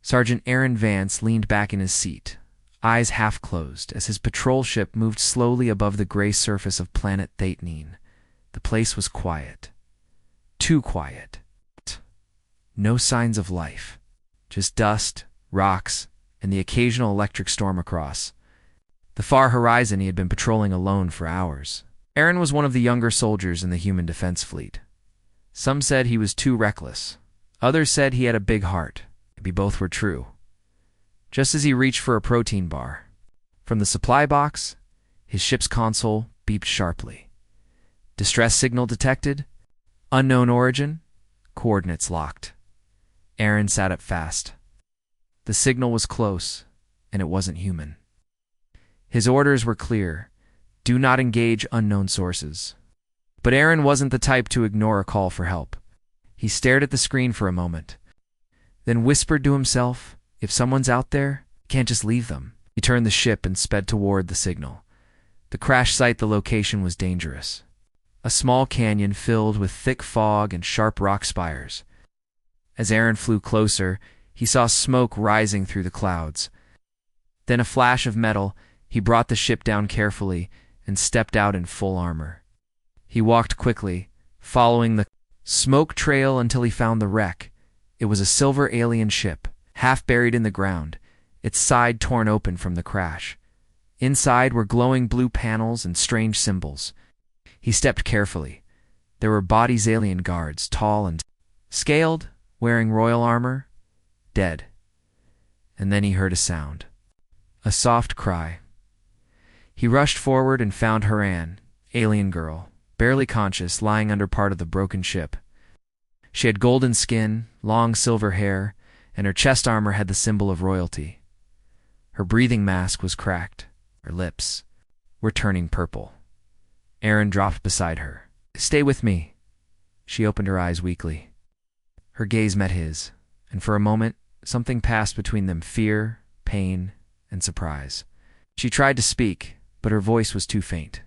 Sergeant Aaron Vance leaned back in his seat, eyes half closed, as his patrol ship moved slowly above the gray surface of planet Thetanine. The place was quiet. Too quiet. No signs of life. Just dust, rocks, and the occasional electric storm across. The far horizon he had been patrolling alone for hours. Aaron was one of the younger soldiers in the human defense fleet. Some said he was too reckless. Others said he had a big heart. Maybe both were true. Just as he reached for a protein bar, from the supply box, his ship's console beeped sharply. Distress signal detected. Unknown origin. Coordinates locked. Aaron sat up fast. The signal was close, and it wasn't human. His orders were clear. Do not engage unknown sources. But Aaron wasn't the type to ignore a call for help. He stared at the screen for a moment, then whispered to himself, if someone's out there, you can't just leave them. He turned the ship and sped toward the signal. The crash site, the location was dangerous. A small canyon filled with thick fog and sharp rock spires. As Aaron flew closer, he saw smoke rising through the clouds. Then a flash of metal. He brought the ship down carefully and stepped out in full armor. He walked quickly, following the smoke trail until he found the wreck. It was a silver alien ship, half buried in the ground, its side torn open from the crash. Inside were glowing blue panels and strange symbols. He stepped carefully. There were bodies alien guards, tall and scaled, wearing royal armor, dead. And then he heard a sound. A soft cry. He rushed forward and found Haran, alien girl, barely conscious, lying under part of the broken ship. She had golden skin, long silver hair, and her chest armor had the symbol of royalty. Her breathing mask was cracked. Her lips were turning purple. Aaron dropped beside her. Stay with me. She opened her eyes weakly. Her gaze met his, and for a moment, something passed between them, fear, pain, and surprise. She tried to speak, but her voice was too faint.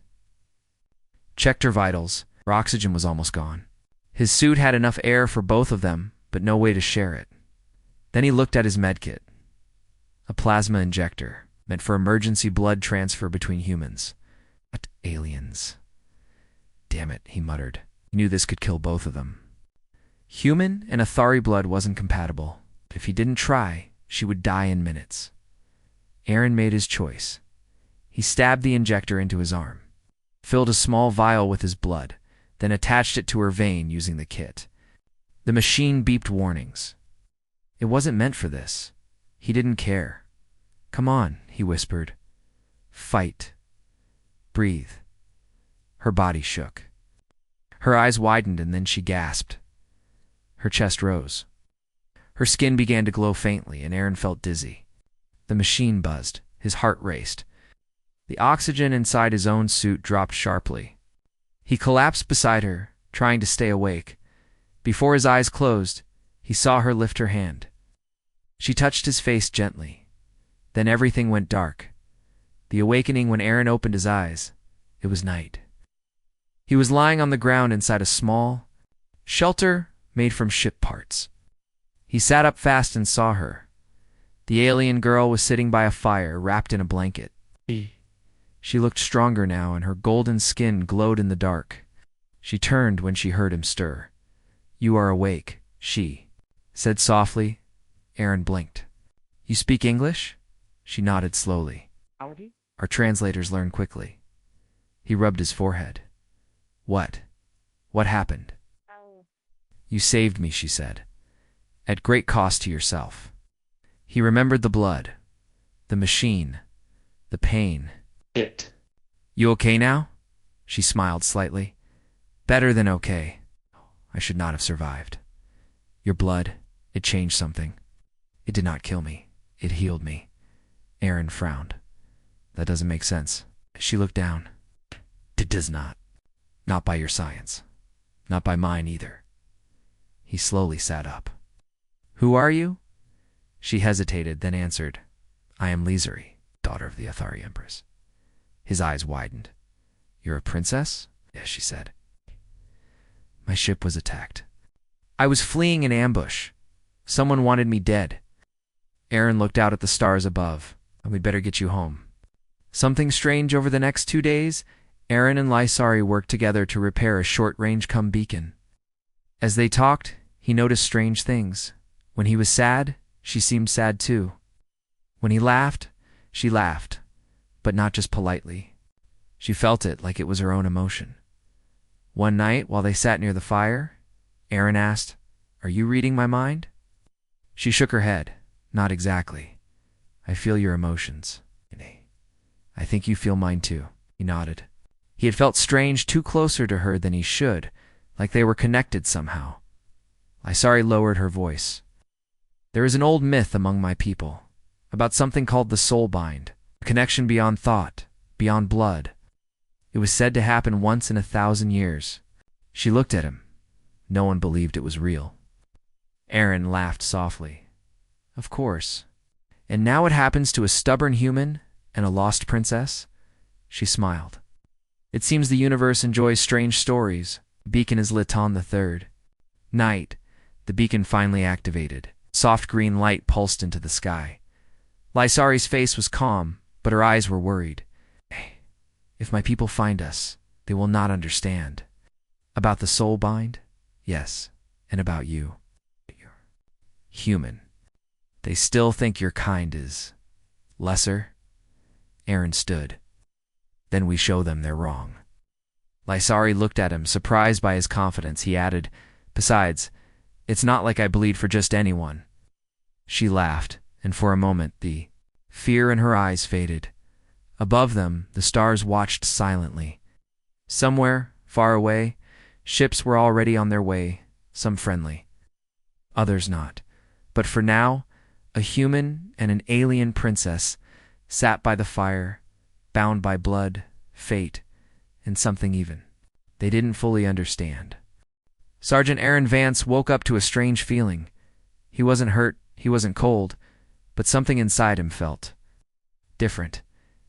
Checked her vitals. Her oxygen was almost gone. His suit had enough air for both of them, but no way to share it. Then he looked at his medkit. A plasma injector, meant for emergency blood transfer between humans. What aliens? Damn it, he muttered. He knew this could kill both of them. Human and Athari blood wasn't compatible. If he didn't try, she would die in minutes. Aaron made his choice. He stabbed the injector into his arm, filled a small vial with his blood, then attached it to her vein using the kit. The machine beeped warnings. It wasn't meant for this. He didn't care. Come on, he whispered. Fight. Breathe. Her body shook. Her eyes widened and then she gasped. Her chest rose. Her skin began to glow faintly and Aaron felt dizzy. The machine buzzed. His heart raced. The oxygen inside his own suit dropped sharply. He collapsed beside her, trying to stay awake. Before his eyes closed, he saw her lift her hand. She touched his face gently. Then everything went dark. The awakening when Aaron opened his eyes, it was night. He was lying on the ground inside a small shelter made from ship parts. He sat up fast and saw her. The alien girl was sitting by a fire, wrapped in a blanket. She looked stronger now, and her golden skin glowed in the dark. She turned when she heard him stir. You are awake, she said softly. Aaron blinked. You speak English? She nodded slowly. Our translators learn quickly. He rubbed his forehead. What? What happened? You saved me, she said. At great cost to yourself. He remembered the blood, the machine, the pain. You okay now? She smiled slightly. Better than okay. I should not have survived. Your blood, it changed something. It did not kill me. It healed me. Aaron frowned. That doesn't make sense. She looked down. It does not. Not by your science. Not by mine either. He slowly sat up. Who are you? She hesitated, then answered. I am Lizari, daughter of the Athari Empress. His eyes widened. You're a princess? Yes, she said. My ship was attacked. I was fleeing an ambush. Someone wanted me dead. Aaron looked out at the stars above. We'd better get you home. Something strange over the next 2 days, Aaron and Lysari worked together to repair a short-range beacon. As they talked, he noticed strange things. When he was sad, she seemed sad too. When he laughed, she laughed, but not just politely. She felt it like it was her own emotion. One night, while they sat near the fire, Aaron asked, "Are you reading my mind?" She shook her head. "Not exactly. I feel your emotions." "I think you feel mine too." He nodded. He had felt strange, too closer to her than he should, like they were connected somehow. Lysari lowered her voice. "There is an old myth among my people, about something called the soul bind, a connection beyond thought, beyond blood. It was said to happen once in 1,000 years. She looked at him. No one believed it was real. Aaron laughed softly. "Of course. And now it happens to a stubborn human and a lost princess?" She smiled. "It seems the universe enjoys strange stories." The beacon is lit on the third night. The beacon finally activated. Soft green light pulsed into the sky. Lysari's face was calm, but her eyes were worried. "If my people find us, they will not understand." "About the soul bind?" "Yes, and about you. You're human. They still think your kind is lesser." Aaron stood. "Then we show them they're wrong." Lysari looked at him, surprised by his confidence. He added, "Besides, it's not like I bleed for just anyone." She laughed, and for a moment the fear in her eyes faded. Above them, the stars watched silently. Somewhere, far away, ships were already on their way, some friendly, others not. But for now, a human and an alien princess sat by the fire, bound by blood, fate, and something even they didn't fully understand. Sergeant Aaron Vance woke up to a strange feeling. He wasn't hurt, he wasn't cold, but something inside him felt different.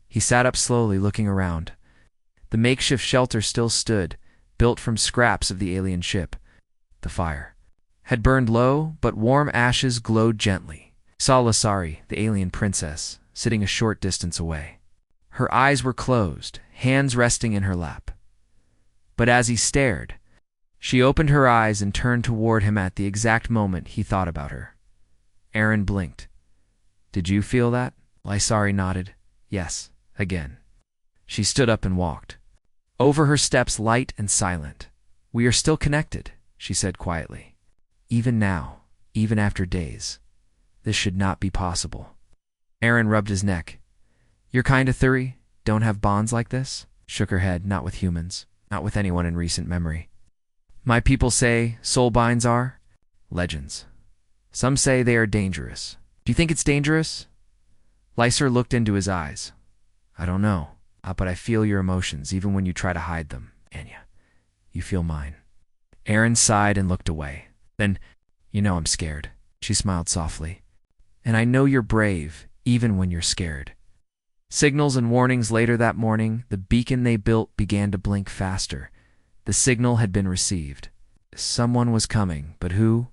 He sat up slowly, looking around. The makeshift shelter still stood, built from scraps of the alien ship. The fire had burned low, but warm ashes glowed gently. He saw Lysari, the alien princess, sitting a short distance away. Her eyes were closed, hands resting in her lap. But as he stared, she opened her eyes and turned toward him at the exact moment he thought about her. Aaron blinked. "Did you feel that?" Lysari nodded. "Yes, again." She stood up and walked. Over her steps, light and silent. "We are still connected," she said quietly. "Even now, even after days. This should not be possible." Aaron rubbed his neck. "Your kind of theory don't have bonds like this?" Shook her head. "Not with humans. Not with anyone in recent memory. My people say soul binds are legends. Some say they are dangerous. Do you think it's dangerous?" Lyser looked into his eyes. "I don't know, but I feel your emotions even when you try to hide them, Anya. You feel mine." Aaron sighed and looked away. "Then, I'm scared." She smiled softly. "And I know you're brave, even when you're scared." Signals and warnings later that morning, the beacon they built began to blink faster. The signal had been received. Someone was coming, but who?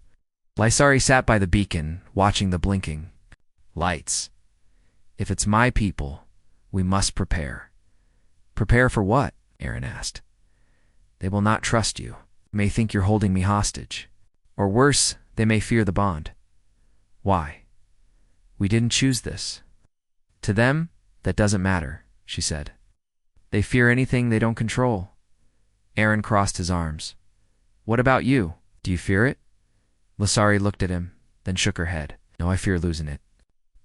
Lysari sat by the beacon, watching the blinking lights. "If it's my people, we must prepare." "Prepare for what?" Aaron asked. "They will not trust you. They may think you're holding me hostage. Or worse, they may fear the bond." "Why?" "We didn't choose this." "To them, that doesn't matter," she said. "They fear anything they don't control." Aaron crossed his arms. "What about you? Do you fear it?" Lysari looked at him, then shook her head. "No, I fear losing it."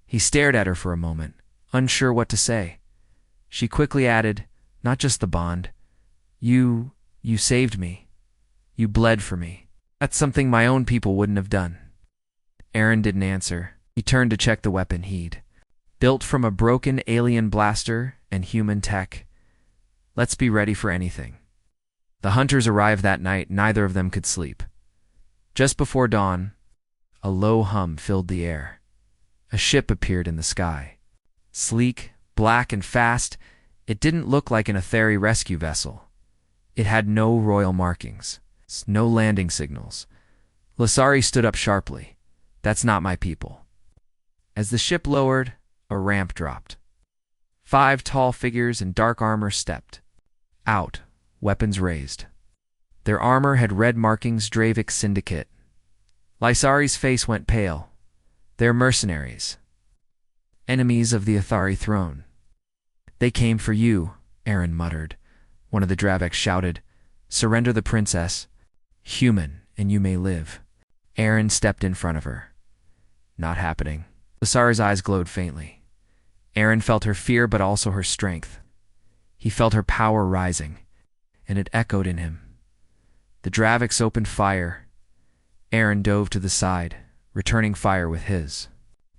He stared at her for a moment, unsure what to say. She quickly added, "Not just the bond. You saved me. You bled for me. That's something my own people wouldn't have done." Aaron didn't answer. He turned to check the weapon he'd built from a broken alien blaster and human tech. Let's be ready for anything. The hunters arrived that night. Neither of them could sleep. Just before dawn, a low hum filled the air. A ship appeared in the sky. Sleek, black, and fast, it didn't look like an Aetheri rescue vessel. It had no royal markings, no landing signals. Lysari stood up sharply. "That's not my people." As the ship lowered, a ramp dropped. 5 tall figures in dark armor stepped out, weapons raised. Their armor had red markings Dravik Syndicate. Lysari's face went pale. They're mercenaries. Enemies of the Athari throne. They came for you, Aaron muttered. One of the Draviks shouted, "Surrender the princess. Human, and you may live." Aaron stepped in front of her. Not happening. Lysari's eyes glowed faintly. Aaron felt her fear but also her strength. He felt her power rising, and it echoed in him. The Draviks opened fire. Aaron dove to the side, returning fire with his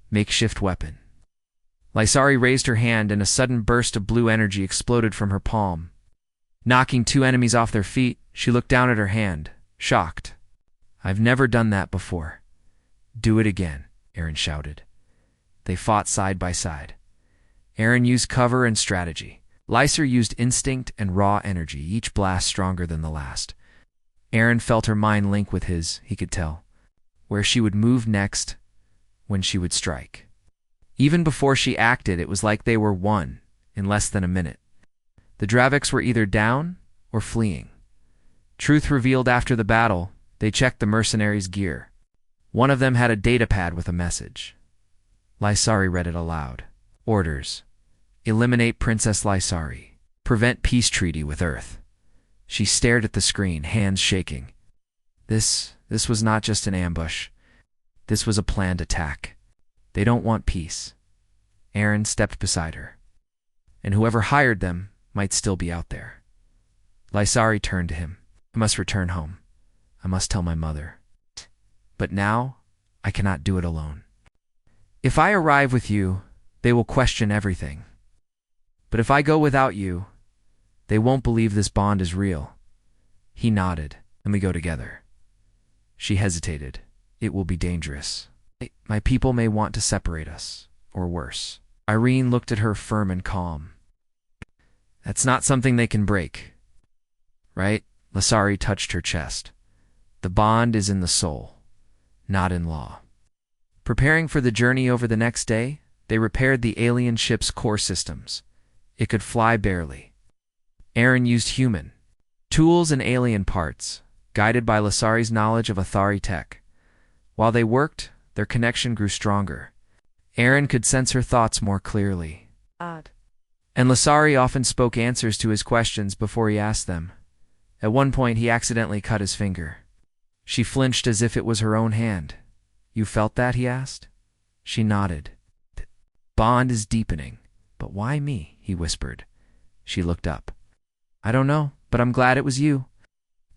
makeshift weapon. Lysari raised her hand and a sudden burst of blue energy exploded from her palm. Knocking 2 enemies off their feet, she looked down at her hand, shocked. "I've never done that before." "Do it again," Aaron shouted. They fought side by side. Aaron used cover and strategy. Lysar used instinct and raw energy, each blast stronger than the last. Aaron felt her mind link with his, he could tell, where she would move next, when she would strike. Even before she acted, it was like they were one, in less than a minute. The Draviks were either down or fleeing. Truth revealed after the battle, they checked the mercenaries' gear. One of them had a datapad with a message. Lysari read it aloud. "Orders. Eliminate Princess Lysari. Prevent peace treaty with Earth." She stared at the screen, hands shaking. This was not just an ambush. This was a planned attack. They don't want peace. Aaron stepped beside her. And whoever hired them might still be out there. Lysari turned to him. "I must return home. I must tell my mother. But now, I cannot do it alone. If I arrive with you, they will question everything. But if I go without you, they won't believe this bond is real." He nodded, and we go together. She hesitated. "It will be dangerous. My people may want to separate us, or worse." Irene looked at her firm and calm. "That's not something they can break. Right?" Lysari touched her chest. "The bond is in the soul, not in law." Preparing for the journey over the next day, they repaired the alien ship's core systems. It could fly barely. Aaron used human tools and alien parts, guided by Lysari's knowledge of Athari tech. While they worked, their connection grew stronger. Aaron could sense her thoughts more clearly. Odd. And Lysari often spoke answers to his questions before he asked them. At one point, he accidentally cut his finger. She flinched as if it was her own hand. "You felt that?" he asked. She nodded. "The bond is deepening. But why me?" he whispered. She looked up. "I don't know, but I'm glad it was you."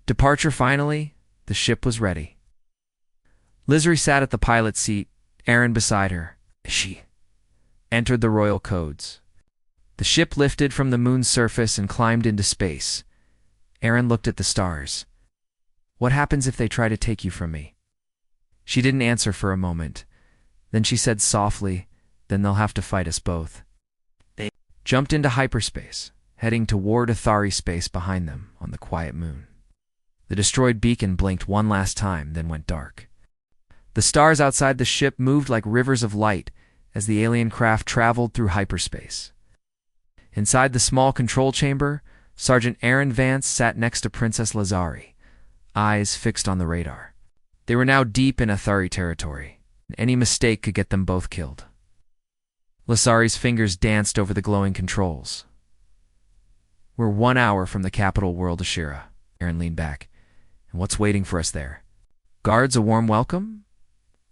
Departure finally, the ship was ready. Lysari sat at the pilot's seat, Aaron beside her. She entered the royal codes. The ship lifted from the moon's surface and climbed into space. Aaron looked at the stars. "What happens if they try to take you from me?" She didn't answer for a moment. Then she said softly, "Then they'll have to fight us both." They jumped into hyperspace, heading toward Athari space behind them on the quiet moon. The destroyed beacon blinked one last time, then went dark. The stars outside the ship moved like rivers of light as the alien craft traveled through hyperspace. Inside the small control chamber, Sergeant Aaron Vance sat next to Princess Lysari, eyes fixed on the radar. They were now deep in Athari territory, and any mistake could get them both killed. Lysari's fingers danced over the glowing controls. "We're 1 hour from the capital world Ashira." Aaron leaned back. "And what's waiting for us there? Guards a warm welcome?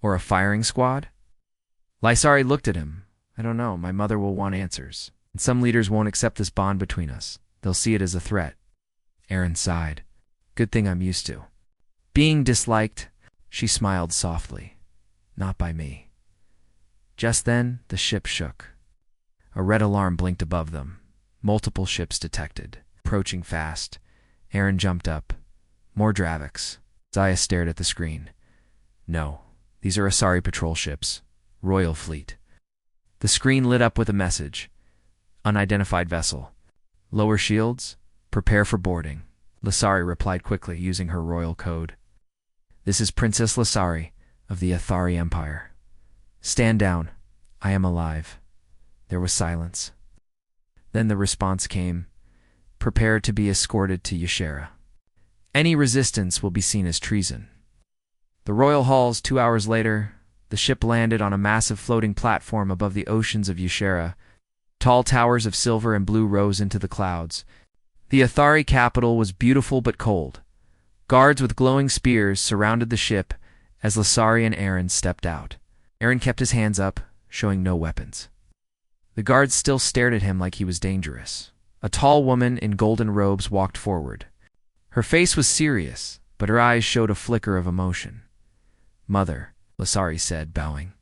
Or a firing squad?" Lysari looked at him. "I don't know. My mother will want answers. And some leaders won't accept this bond between us. They'll see it as a threat." Aaron sighed. "Good thing I'm used to being disliked." She smiled softly. "Not by me." Just then, the ship shook. A red alarm blinked above them. Multiple ships detected. Approaching fast. Aaron jumped up. More Draviks. Zaya stared at the screen. "No, these are Asari patrol ships. Royal Fleet." The screen lit up with a message. "Unidentified vessel. Lower shields. Prepare for boarding." Lysari replied quickly, using her royal code. "This is Princess Lysari of the Athari Empire. Stand down. I am alive. There was silence. Then the response came, prepare to be escorted to Yashera. Any resistance will be seen as treason. The royal halls, 2 hours later, the ship landed on a massive floating platform above the oceans of Yashera. Tall towers of silver and blue rose into the clouds. The Athari capital was beautiful but cold. Guards with glowing spears surrounded the ship as Lasari and Aaron stepped out. Aaron kept his hands up, showing no weapons. The guards still stared at him like he was dangerous. A tall woman in golden robes walked forward. Her face was serious, but her eyes showed a flicker of emotion. Mother, Lasari said, bowing.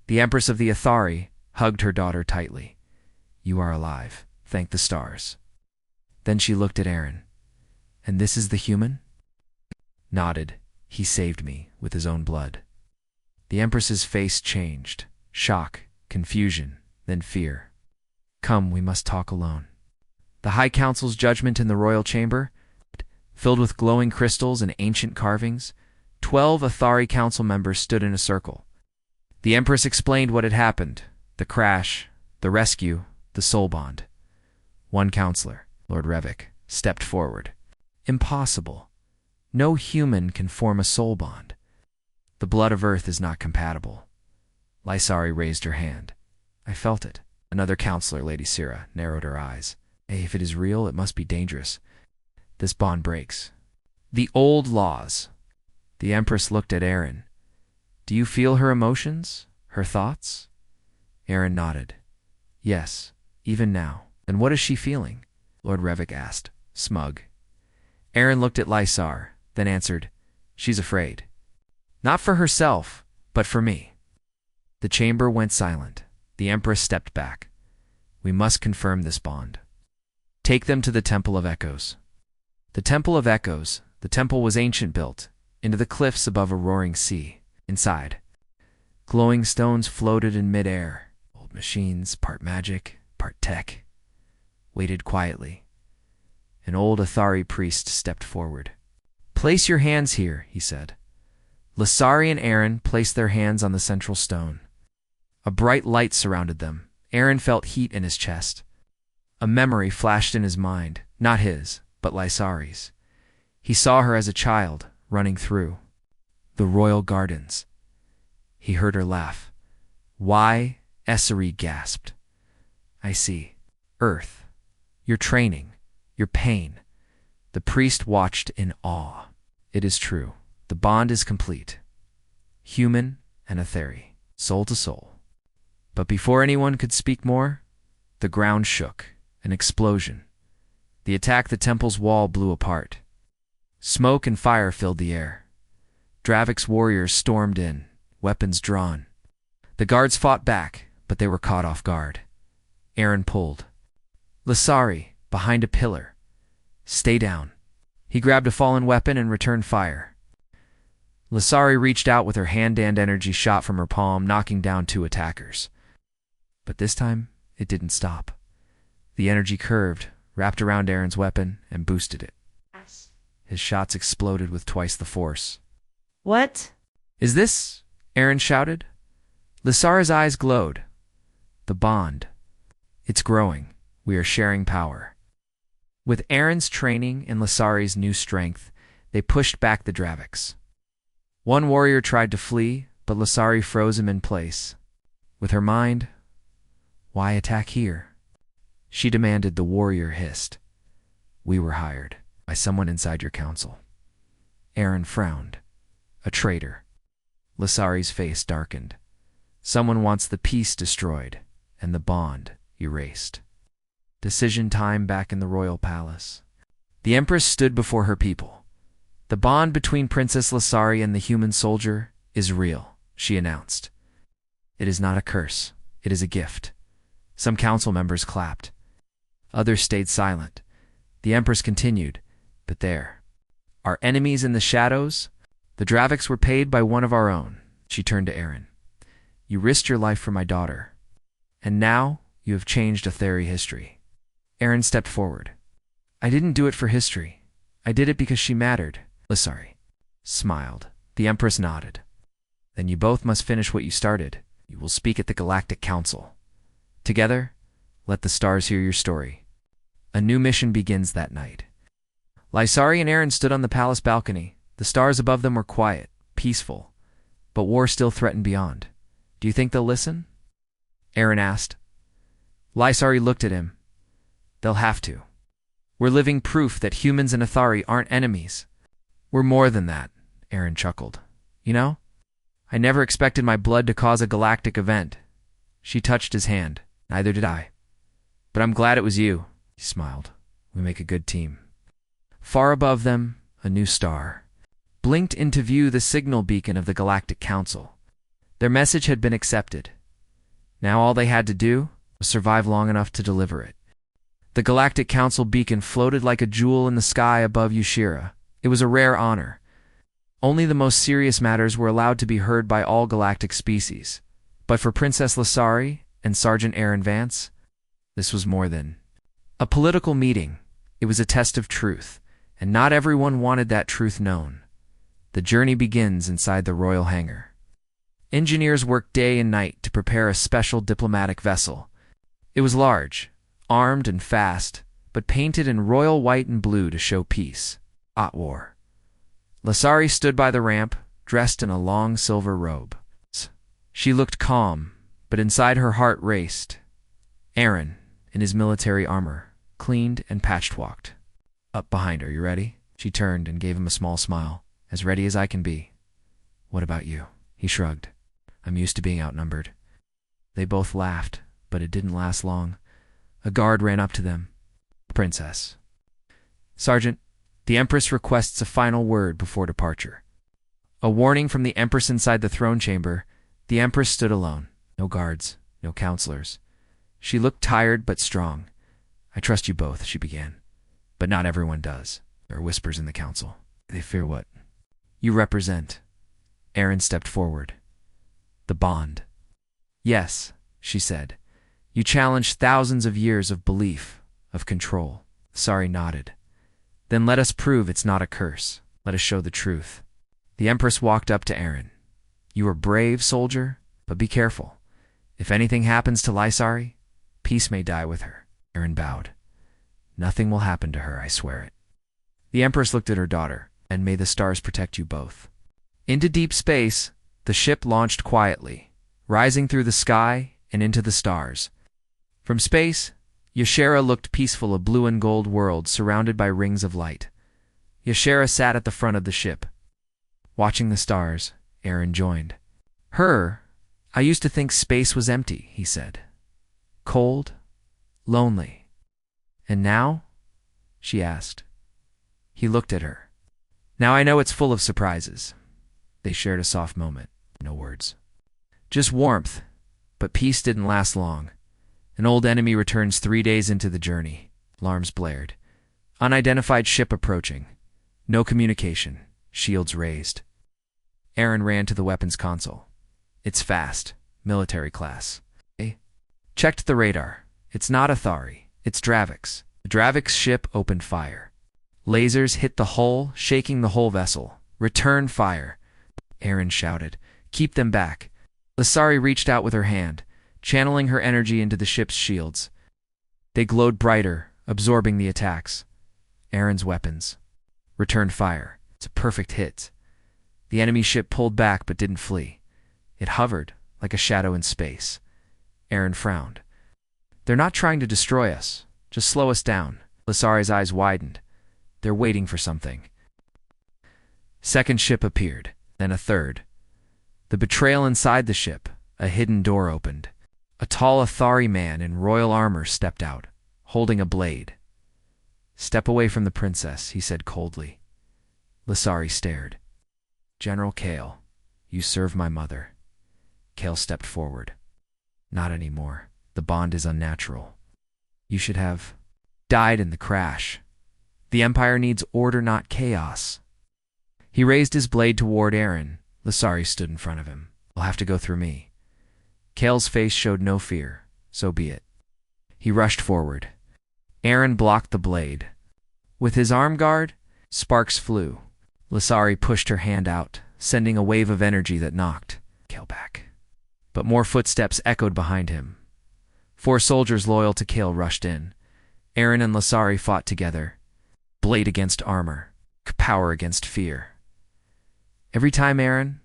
The Empress of the Athari hugged her daughter tightly. You are alive. Thank the stars. Then she looked at Aaron. And this is the human? Nodded. He saved me with his own blood. The Empress's face changed. Shock, confusion, then fear. Come, we must talk alone. The High Council's judgment in the royal chamber, filled with glowing crystals and ancient carvings, 12 Athari council members stood in a circle. The Empress explained what had happened, the crash, the rescue, the soul bond. One counselor, Lord Revik, stepped forward. Impossible. No human can form a soul bond. The blood of Earth is not compatible. Lysari raised her hand. I felt it. Another counselor, Lady Sira, narrowed her eyes. Hey, if it is real, it must be dangerous. This bond breaks. The old laws. The Empress looked at Aaron. Do you feel her emotions? Her thoughts? Aaron nodded. Yes, even now. And what is she feeling? Lord Revik asked, smug. Aaron looked at Lysar, then answered, she's afraid. Not for herself, but for me. The chamber went silent. The Empress stepped back. We must confirm this bond. Take them to the Temple of Echoes. The Temple of Echoes, the temple was ancient built, into the cliffs above a roaring sea. Inside, glowing stones floated in mid-air. Old machines, part magic, part tech, waited quietly. An old Athari priest stepped forward. Place your hands here, he said. Lasari and Aaron placed their hands on the central stone. A bright light surrounded them. Aaron felt heat in his chest. A memory flashed in his mind, not his, but Lysari's. He saw her as a child, running through the royal gardens. He heard her laugh. Why? Essari gasped. I see. Earth. Your training. Your pain. The priest watched in awe. It is true. The bond is complete. Human and Athari, soul to soul. But before anyone could speak more, the ground shook. An explosion. The attack the temple's wall blew apart. Smoke and fire filled the air. Dravik's warriors stormed in, weapons drawn. The guards fought back, but they were caught off guard. Aaron pulled. Lasari, behind a pillar. Stay down. He grabbed a fallen weapon and returned fire. Lasari reached out with her hand and energy shot from her palm, knocking down 2 attackers. But this time, it didn't stop. The energy curved, wrapped around Aaron's weapon, and boosted it. His shots exploded with twice the force. What? Is this? Aaron shouted. Lasara's eyes glowed. The bond. It's growing. We are sharing power. With Aaron's training and Lasari's new strength, they pushed back the Draviks. One warrior tried to flee, but Lasari froze him in place. With her mind, why attack here? She demanded. The warrior hissed. We were hired by someone inside your council. Aaron frowned. A traitor. Lasari's face darkened. Someone wants the peace destroyed and the bond erased. Decision time back in the royal palace. The Empress stood before her people. The bond between Princess Lasari and the human soldier is real, she announced. It is not a curse. It is a gift. Some council members clapped. Others stayed silent. The Empress continued, but there. Our enemies in the shadows? The Draviks were paid by one of our own. She turned to Aaron. You risked your life for my daughter. And now you have changed Athari history. Aaron stepped forward. I didn't do it for history. I did it because she mattered. Lasari smiled. The Empress nodded. Then you both must finish what you started. You will speak at the Galactic Council. Together, let the stars hear your story. A new mission begins that night. Lysari and Aaron stood on the palace balcony. The stars above them were quiet, peaceful, but war still threatened beyond. Do you think they'll listen? Aaron asked. Lysari looked at him. They'll have to. We're living proof that humans and Athari aren't enemies. We're more than that, Aaron chuckled. You know, I never expected my blood to cause a galactic event. She touched his hand. Neither did I. But I'm glad it was you. He smiled. We make a good team. Far above them, a new star blinked into view, the signal beacon of the Galactic Council. Their message had been accepted. Now all they had to do was survive long enough to deliver it. The Galactic Council beacon floated like a jewel in the sky above Yushira. It was a rare honor. Only the most serious matters were allowed to be heard by all galactic species. But for Princess Lysari and Sergeant Aaron Vance, this was more than a political meeting. It was a test of truth, and not everyone wanted that truth known. The journey begins inside the royal hangar. Engineers worked day and night to prepare a special diplomatic vessel. It was large, armed and fast, but painted in royal white and blue to show peace, not war. Lysari stood by the ramp, dressed in a long silver robe. She looked calm, but inside her heart raced. Aaron, in his military armor, cleaned and patched-walked up behind her. You ready? She turned and gave him a small smile. As ready as I can be. What about you? He shrugged. I'm used to being outnumbered. They both laughed, but it didn't last long. A guard ran up to them. Princess. Sergeant, the Empress requests a final word before departure. A warning from the Empress inside the throne chamber. The Empress stood alone. No guards, no counselors. She looked tired but strong. I trust you both, she began. But not everyone does. There are whispers in the council. They fear what you represent. Aaron stepped forward. The bond. Yes, she said. You challenged thousands of years of belief, of control. Sari nodded. Then let us prove it's not a curse. Let us show the truth. The Empress walked up to Aaron. You are brave, soldier, but be careful. If anything happens to Lysari, peace may die with her. Aaron bowed. Nothing will happen to her, I swear it. The Empress looked at her daughter. And may the stars protect you both. Into deep space, the ship launched quietly, rising through the sky and into the stars. From space, Yushira looked peaceful, a blue and gold world surrounded by rings of light. Yushira sat at the front of the ship. Watching the stars, Aaron joined. I used to think space was empty, he said. Cold, lonely. And now? She asked. He looked at her. Now I know it's full of surprises. They shared a soft moment. No words. Just warmth. But peace didn't last long. An old enemy returns 3 days into the journey. Alarms blared. Unidentified ship approaching. No communication. Shields raised. Aaron ran to the weapons console. It's fast. Military class. Checked the radar. It's not Athari. It's Dravix. The Dravix ship opened fire. Lasers hit the hull, shaking the whole vessel. Return fire. Aaron shouted. Keep them back. Lysari reached out with her hand, channeling her energy into the ship's shields. They glowed brighter, absorbing the attacks. Aaron's weapons. Returned fire. It's a perfect hit. The enemy ship pulled back but didn't flee. It hovered, like a shadow in space. Aaron frowned. They're not trying to destroy us. Just slow us down. Lysari's eyes widened. They're waiting for something. Second ship appeared, then a third. The betrayal inside the ship. A hidden door opened. A tall Athari man in royal armor stepped out, holding a blade. Step away from the princess, he said coldly. Lysari stared. General Kale, you serve my mother. Kale stepped forward. Not anymore. The bond is unnatural. You should have died in the crash. The Empire needs order, not chaos. He raised his blade toward Aaron. Lysari stood in front of him. You'll have to go through me. Kale's face showed no fear. So be it. He rushed forward. Aaron blocked the blade. With his arm guard, sparks flew. Lysari pushed her hand out, sending a wave of energy that knocked Kale back. but more footsteps echoed behind him. 4 soldiers loyal to Kale rushed in. Aaron and Lasari fought together. Blade against armor, power against fear. Every time Aaron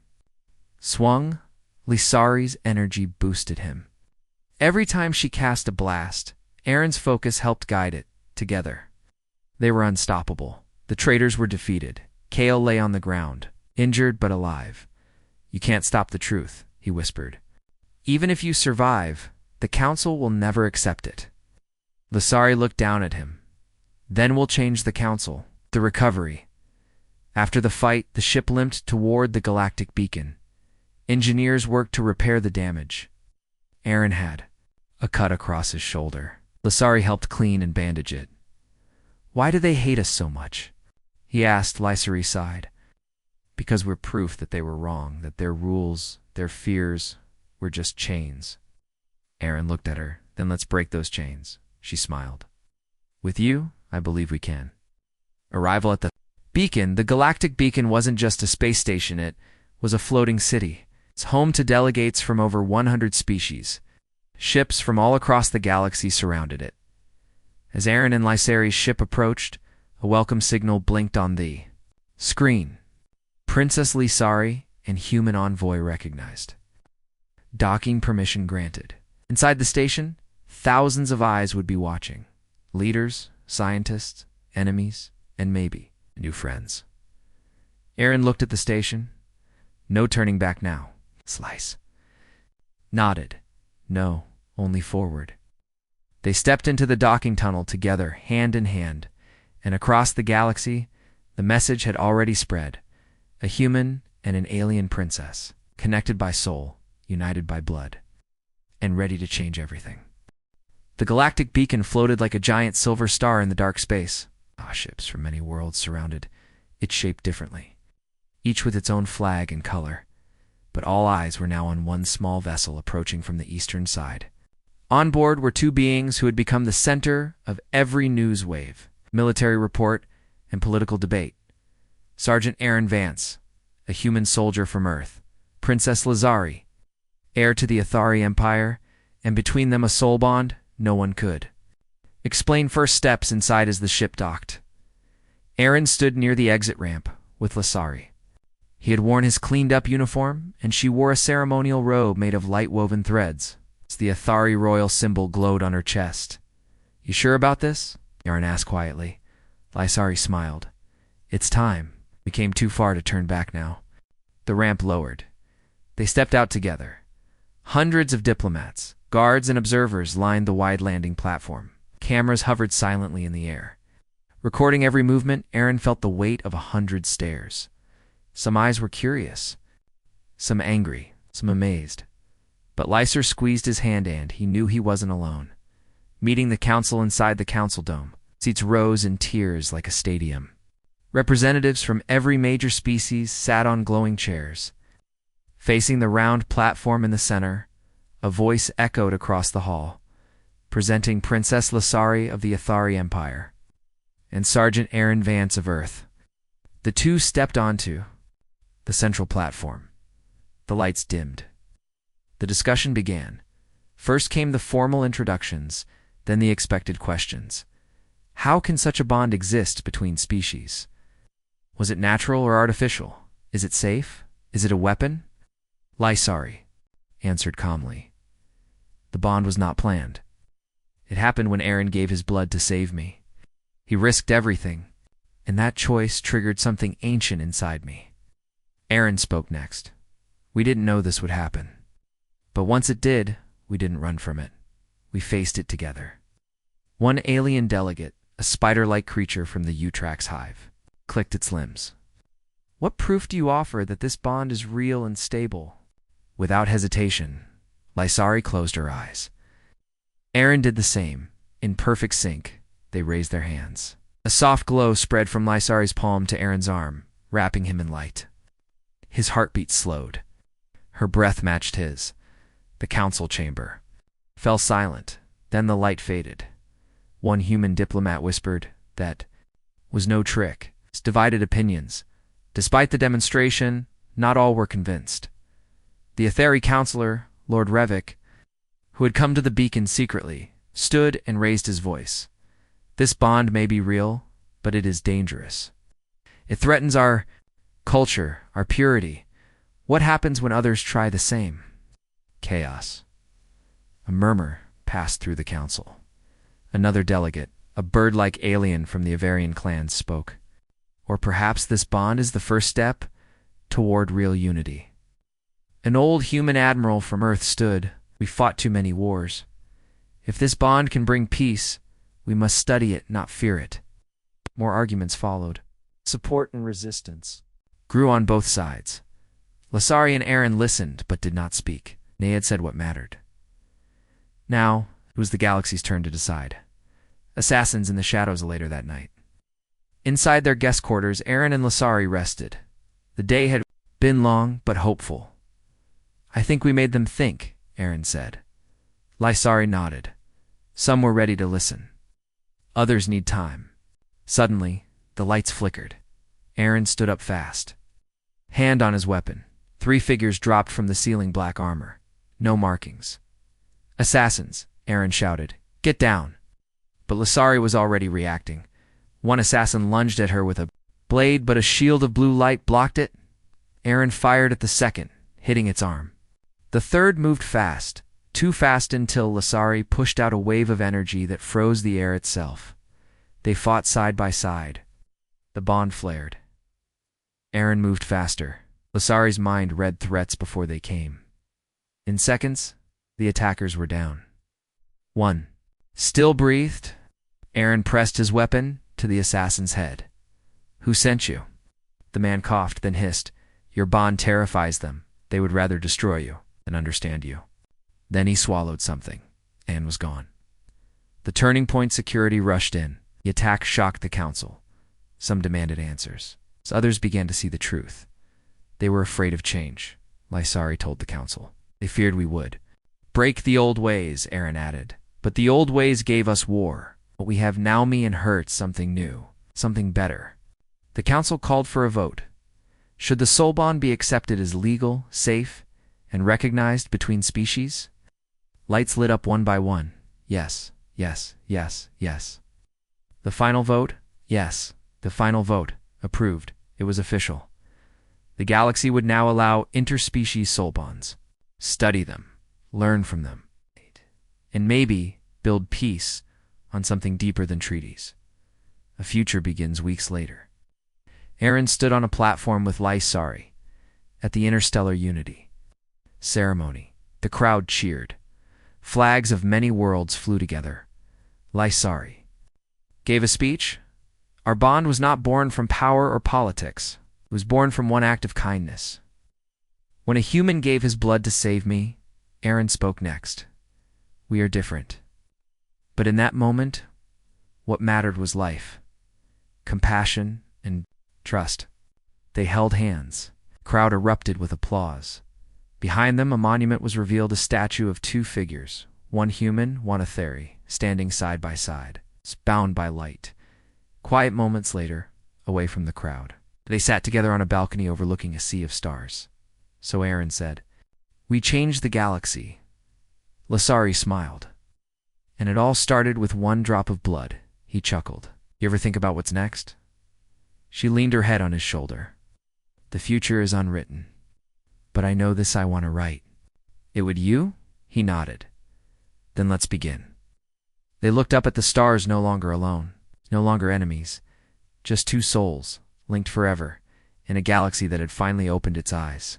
swung, Lasari's energy boosted him. Every time she cast a blast, Aaron's focus helped guide it. Together, they were unstoppable. The traitors were defeated. Kale lay on the ground, injured but alive. "You can't stop the truth," he whispered. "Even if you survive, the council will never accept it." Lasari looked down at him. "Then we'll change the council." The recovery. After the fight, the ship limped toward the galactic beacon. Engineers worked to repair the damage. Aaron had a cut across his shoulder. Lasari helped clean and bandage it. "Why do they hate us so much?" he asked. Lasari sighed. "Because we're proof that they were wrong, that their rules, their fears, were just chains." Aaron looked at her. "Then let's break those chains." She smiled. "With you, I believe we can." Arrival at the beacon. The galactic beacon wasn't just a space station, it was a floating city. It's home to delegates from over 100 species. Ships from all across the galaxy surrounded it. As Aaron and Lasari's ship approached, a welcome signal blinked on the screen. Princess Lasari and human envoy recognized. Docking permission granted. Inside the station, thousands of eyes would be watching. Leaders, scientists, enemies, and maybe new friends. Aaron looked at the station. No turning back now. Slice. Nodded. No, only forward. They stepped into the docking tunnel together, hand in hand, and across the galaxy, the message had already spread. A human and an alien princess, connected by soul, united by blood, and ready to change everything. The galactic beacon floated like a giant silver star in the dark space. Ships from many worlds surrounded it, shaped differently, each with its own flag and color. But all eyes were now on one small vessel approaching from the eastern side. On board were 2 beings who had become the center of every news wave, military report, and political debate. Sergeant Aaron Vance, a human soldier from Earth, Princess Lasari, heir to the Athari Empire, and between them a soul bond no one could explain. First steps inside as the ship docked. Aaron stood near the exit ramp with Lasari. He had worn his cleaned-up uniform, and she wore a ceremonial robe made of light-woven threads. The Athari royal symbol glowed on her chest. "You sure about this?" Aaron asked quietly. Lasari smiled. "It's time. We came too far to turn back now." The ramp lowered. They stepped out together. Hundreds of diplomats, guards, and observers lined the wide landing platform. Cameras hovered silently in the air. Recording every movement, Aaron felt the weight of 100 stares. Some eyes were curious, some angry, some amazed. But Lasari squeezed his hand and he knew he wasn't alone. Meeting the council inside the council dome, seats rose in tiers like a stadium. Representatives from every major species sat on glowing chairs. Facing the round platform in the center, a voice echoed across the hall, presenting Princess Lasari of the Athari Empire and Sergeant Aaron Vance of Earth. The 2 stepped onto the central platform. The lights dimmed. The discussion began. First came the formal introductions, then the expected questions. How can such a bond exist between species? Was it natural or artificial? Is it safe? Is it a weapon? Lasari answered calmly. The bond was not planned. It happened when Aaron gave his blood to save me. He risked everything, and that choice triggered something ancient inside me. Aaron spoke next. "We didn't know this would happen. But once it did, we didn't run from it. We faced it together." One alien delegate, a spider-like creature from the Utrax hive, clicked its limbs. "What proof do you offer that this bond is real and stable?" Without hesitation, Lasari closed her eyes. Aaron did the same. In perfect sync, they raised their hands. A soft glow spread from Lasari's palm to Aaron's arm, wrapping him in light. His heartbeat slowed. Her breath matched his. The council chamber fell silent. Then the light faded. One human diplomat whispered that was no trick. Divided opinions. Despite the demonstration, not all were convinced. The Athari counselor, Lord Revik, who had come to the beacon secretly, stood and raised his voice. This bond may be real, but it is dangerous. It threatens our culture, our purity. What happens when others try the same? Chaos. A murmur passed through the council. Another delegate, a bird-like alien from the Avarian clans, spoke. Or perhaps this bond is the first step toward real unity. An old human admiral from Earth stood. We fought too many wars. If this bond can bring peace, we must study it, not fear it. More arguments followed. Support and resistance grew on both sides. Lasari and Aaron listened, but did not speak. They had said what mattered. Now, it was the galaxy's turn to decide. Assassins in the shadows later that night. Inside their guest quarters, Aaron and Lasari rested. The day had been long, but hopeful. I think we made them think, Aaron said. Lasari nodded. Some were ready to listen. Others need time. Suddenly, the lights flickered. Aaron stood up fast. Hand on his weapon. 3 figures dropped from the ceiling, black armor. No markings. Assassins, Aaron shouted. Get down. But Lasari was already reacting. One assassin lunged at her with a blade, but a shield of blue light blocked it. Aaron fired at the second, hitting its arm. The third moved fast, too fast until Lasari pushed out a wave of energy that froze the air itself. They fought side by side. The bond flared. Aaron moved faster. Lasari's mind read threats before they came. In seconds, the attackers were down. 1. Still breathed, Aaron pressed his weapon to the assassin's head. Who sent you? The man coughed, then hissed. Your bond terrifies them. They would rather destroy you than understand you. Then he swallowed something and was gone. The Turning Point security rushed in. The attack shocked the council. Some demanded answers. Others began to see the truth. They were afraid of change, Lasari told the council. They feared we would. Break the old ways, Aaron added. But the old ways gave us war. What we have now, me and hurt, something new, something better. The council called for a vote. Should the soul bond be accepted as legal, safe, and recognized between species? Lights lit up one by one. Yes, yes, yes, yes. The final vote? Yes. The final vote. Approved. It was official. The galaxy would now allow interspecies soul bonds. Study them. Learn from them. And maybe build peace on something deeper than treaties. A future begins weeks later. Aaron stood on a platform with Lasari at the Interstellar Unity ceremony. The crowd cheered. Flags of many worlds flew together. Lasari gave a speech. Our bond was not born from power or politics. It was born from one act of kindness. When a human gave his blood to save me, Aaron spoke next. We are different. But in that moment, what mattered was life, compassion, and trust. They held hands. The crowd erupted with applause. Behind them, a monument was revealed, a statue of 2 figures, one human, one Etheri, standing side by side, bound by light. Quiet moments later, away from the crowd, they sat together on a balcony overlooking a sea of stars. So Aaron said, We changed the galaxy. Lasari smiled. And it all started with one drop of blood. He chuckled. You ever think about what's next? She leaned her head on his shoulder. The future is unwritten. But I know this I want to write. It would you? He nodded. Then let's begin. They looked up at the stars, no longer alone, no longer enemies, just 2 souls, linked forever, in a galaxy that had finally opened its eyes.